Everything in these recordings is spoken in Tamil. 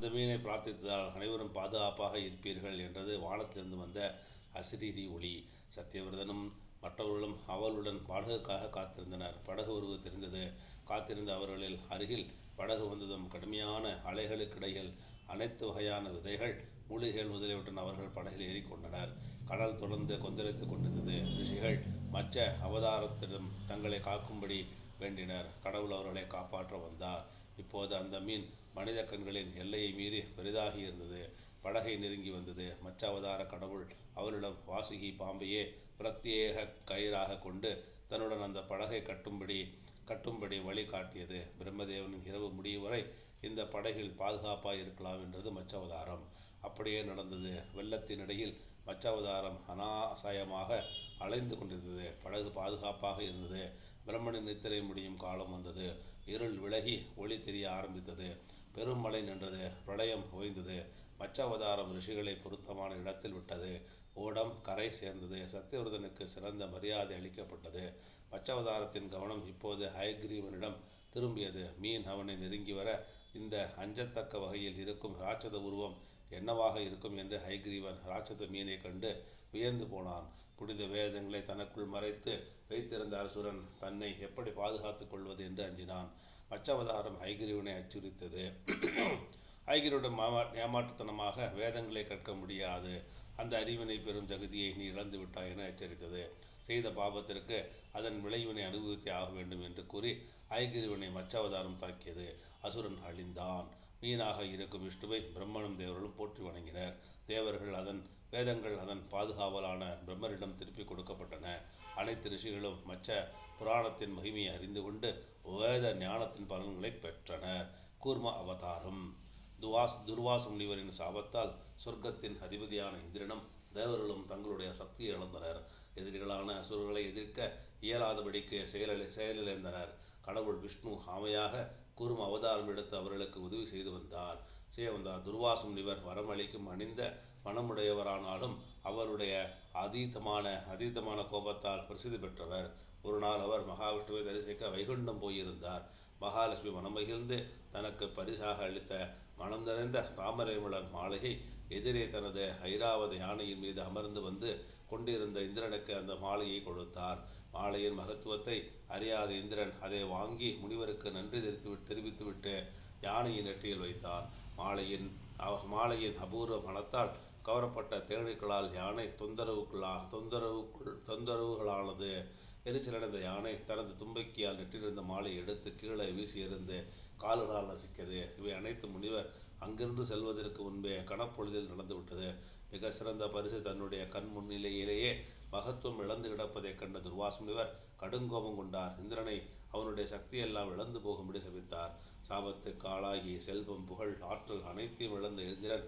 அந்த மீனை பிரார்த்தித்ததால் அனைவரும் பாதுகாப்பாக இருப்பீர்கள் என்றது வானத்திலிருந்து வந்த அசிரீரி ஒளி. சத்தியவிரதனும் மற்றவர்களும் அவளுடன் படகுக்காக காத்திருந்தனர். படகு உருவு தெரிந்தது. காத்திருந்த அவர்களில் அருகில் படகு வந்ததும் கடுமையான அலைகளுக்கிடையில் அனைத்து வகையான விதைகள், மூலிகைகள் முதலியவற்றுடன் அவர்கள் படகில் ஏறிக்கொண்டனர். கடல் தொடர்ந்து கொந்தளித்துக் கொண்டிருந்தது. ரிஷிகள் மச்ச அவதாரத்திடம் தங்களை காக்கும்படி வேண்டினர். கடவுள் அவர்களை காப்பாற்ற வந்தார். இப்போது அந்த மீன் மனித கண்களின் எல்லையை மீறி பெரிதாகி இருந்தது. படகை நெருங்கி வந்தது. மச்ச அவதார கடவுள் அவரிடம் வாசுகி பாம்பையே பிரத்யேக கயிறாக கொண்டு தன்னுடன் அந்த படகை கட்டும்படி வழி காட்டியது. பிரம்மதேவனின் இரவு முடிவு வரை இந்த படகில் பாதுகாப்பாக இருக்கலாம் என்றது மச்சவதாரம். அப்படியே நடந்தது. வெள்ளத்தினிடையில் மச்சவதாரம் அனாசயமாக அலைந்து கொண்டிருந்தது. படகு பாதுகாப்பாக இருந்தது. பிரம்மனின் நித்திரை முடியும் காலம் வந்தது. இருள் விலகி ஒளி தெரிய ஆரம்பித்தது. பெரும் மழை நின்றது. பிரளயம் ஓய்ந்தது. மச்சவதாரம் ரிஷிகளை பொருத்தமான இடத்தில் விட்டது. ஓடம் கரை சேர்ந்தது. சத்தியவிரதனுக்கு சிறந்த மரியாதை அளிக்கப்பட்டது. மச்சவதாரத்தின் கவனம் இப்போது ஹயக்ரீவனிடம் திரும்பியது. மீன் அவனை நெருங்கி வர இந்த அஞ்சத்தக்க வகையில் இருக்கும் ராட்சத உருவம் என்னவாக இருக்கும் என்று ஹயக்ரீவன் ராட்சத மீனை கண்டு வியந்து போனான். புனித வேதங்களை தனக்குள் மறைத்து வைத்திருந்த அசுரன் தன்னை எப்படி பாதுகாத்துக் கொள்வது என்று அஞ்சினான். மச்சவதாரம் ஹயக்ரீவனை அச்சுறுத்தது. ஹயக்ரீவனிடம் ஏமாற்றுத்தனமாக வேதங்களை கற்க முடியாது, அந்த அறிவினை பெறும் தகுதியை நீ இழந்து விட்டாய் என எச்சரித்தது. செய்த பாபத்திற்கு அதன் விளைவினை அனுபவித்தே ஆக வேண்டும் என்று கூறி ஹயக்ரீவனை மச்சவதாரம் தாக்கியது. அசுரன் அழிந்தான். மீனாக இருக்கும் விஷ்ணுவை பிரம்மனும் தேவர்களும் போற்றி வணங்கினர். வேதங்கள் அதன் பாதுகாவலான பிரம்மரிடம் திருப்பி கொடுக்கப்பட்டன. அனைத்து ரிஷிகளும் மச்ச புராணத்தின் மகிமையை அறிந்து கொண்டு வேத ஞானத்தின் பலன்களை பெற்றனர். கூர்ம அவதாரம். துர்வாச முனிவரின் சாபத்தால் சொர்க்கத்தின் அதிபதியான இந்திரனும் தேவர்களும் தங்களுடைய சக்தியை இழந்தனர். எதிரிகளான அசுரர்களை எதிர்க்க இயலாதபடிக்கு செயலிழந்தனர். கடவுள் விஷ்ணு ஆமையாக கூர்ம அவதாரம் எடுத்து அவர்களுக்கு உதவி செய்து வந்தார். துர்வாச முனிவர் வரமளிக்கும் அணிந்த மனமுடையவரானாலும் அவருடைய அதீதமான கோபத்தால் பிரசித்தி பெற்றவர். ஒரு நாள் அவர் மகாவிஷ்ணுவை தரிசிக்க வைகுண்டம் போயிருந்தார். மகாலட்சுமி மனமகிழ்ந்து தனக்கு பரிசாக அளித்த மனம் நிறைந்த தாமரை மலர் மாளிகை எதிரே தனது ஐராவத யானையின் மீது அமர்ந்து வந்து கொண்டிருந்த இந்திரனுக்கு அந்த மாலையை கொடுத்தார். மாலையின் மகத்துவத்தை அறியாத இந்திரன் அதை வாங்கி முனிவருக்கு நன்றி தெரிவித்துவிட்டு யானையின் நெற்றியில் வைத்தான். மாலையின் அபூர்வ மனத்தால் கவரப்பட்ட தேனீக்களால் யானை தொந்தரவுகளானது. எரிச்சலடைந்த யானை தனது தும்பக்கியால் நெற்றிலிருந்த மாலையை எடுத்து கீழே வீசியிருந்து கால்களால் நசிக்கது. இவை அனைத்து முனிவர் அங்கிருந்து செல்வதற்கு முன்பே கனப்பொழுதில் நடந்துவிட்டது. மிக சிறந்த பரிசு தன்னுடைய கண் முன்னிலையிலேயே மகத்துவம் இழந்து கிடப்பதைக் கண்ட துர்வாச முனிவர் கடுங்கோபம் கொண்டார். இந்திரனை அவனுடைய சக்தியெல்லாம் இழந்து போகும்படி சபித்தார். சாபத்துக்கு ஆளாகி செல்வம், புகழ், ஆற்றல் அனைத்தையும் இழந்த இந்திரன்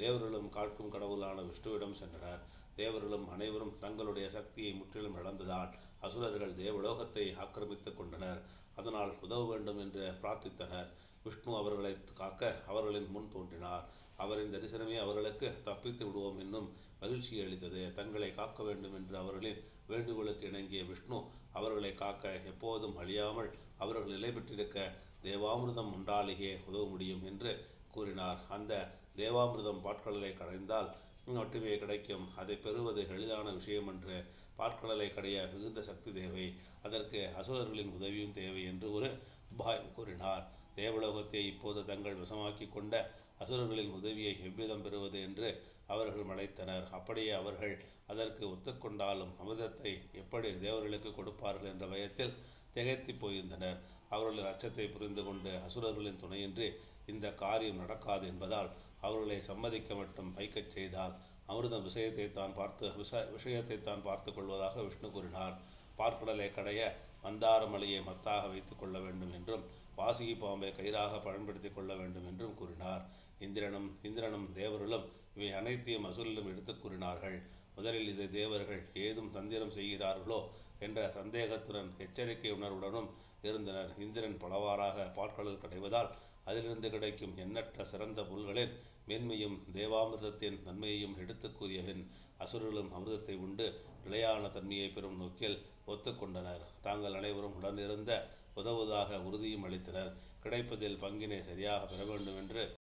தேவர்களும் காட்கும் கடவுளான விஷ்ணுவிடம் சென்றனர். தேவர்களும் அனைவரும் தங்களுடைய சக்தியை முற்றிலும் இழந்ததால் அசுரர்கள் தேவலோகத்தை ஆக்கிரமித்துக் கொண்டனர். அதனால் உதவ வேண்டும் என்று பிரார்த்தித்தனர். விஷ்ணு அவர்களை காக்க அவர்களின் முன் தோன்றினார். அவரின் தரிசனமே அவர்களுக்கு தப்பித்து விடுவோம் என்னும் மகிழ்ச்சியை அளித்தது. தங்களை காக்க வேண்டும் என்று அவர்களின் வேண்டுகோளுக்கு இணங்கிய விஷ்ணு அவர்களை காக்க எப்போதும் அழியாமல் அவர்கள் நிலை பெற்றிருக்க தேவாமிர்தம் ஒன்றாலேயே உதவ முடியும் என்று கூறினார். அந்த தேவாமிர்தம் பாற்கடலை கடைந்தால் மட்டுமே கிடைக்கும். அதை பெறுவது எளிதான விஷயம் என்று. பாற்கடலை கடைய மிகுந்த சக்தி தேவை. அதற்கு அசுரர்களின் உதவியும் தேவை என்று ஒரு உபாயம் கூறினார். தேவலோகத்தை இப்போது தங்கள் வசமாக்கி கொண்ட அசுரர்களின் உதவியை எவ்விதம் பெறுவது என்று அவர்கள் மலைத்தனர். அப்படியே அவர்கள் அதற்கு ஒத்துக்கொண்டாலும் அமிர்தத்தை எப்படி தேவர்களுக்கு கொடுப்பார்கள் என்ற பயத்தில் திகைத்து போயிருந்தனர். அவர்களின் அச்சத்தை புரிந்து கொண்டு அசுரர்களின் துணையின்றி இந்த காரியம் நடக்காது என்பதால் அவர்களை சம்மதிக்க மட்டும் வைக்கச் செய்தால் அமிர்தம் விஷயத்தை தான் பார்த்து கொள்வதாக விஷ்ணு கூறினார். பார்க்கடலை கடைய மந்தார மலையை மத்தாக வைத்துக் கொள்ள வேண்டும் என்றும் வாசுகி பாம்பை கயிறாக பயன்படுத்திக் கொள்ள வேண்டும் என்றும் கூறினார். இந்திரனும் தேவர்களும் இவை அனைத்தையும் அசுரரிடம் எடுத்துக் கூறினார்கள். முதலில் இதை தேவர்கள் ஏதும் தந்திரம் செய்கிறார்களோ என்ற சந்தேகத்துடன் எச்சரிக்கை உணர்வுடனும் இருந்தனர். இந்திரன் பலவாறாக பாற்கடல் கடைவதால் அதிலிருந்து கிடைக்கும் எண்ணற்ற சிறந்த பொருள்களின் மேன்மையும் தேவாமிர்தத்தின் நன்மையையும் எடுத்து கூறியவன் அசுரர்களும் அமிர்தத்தை உண்டு நிலையான தன்மையை பெறும் நோக்கில் ஒத்துக்கொண்டனர். தாங்கள் அனைவரும் உடனிருந்த உதவுவதாக உறுதியும் அளித்தனர். கிடைப்பதில் பங்கினை சரியாக பெற வேண்டும் என்று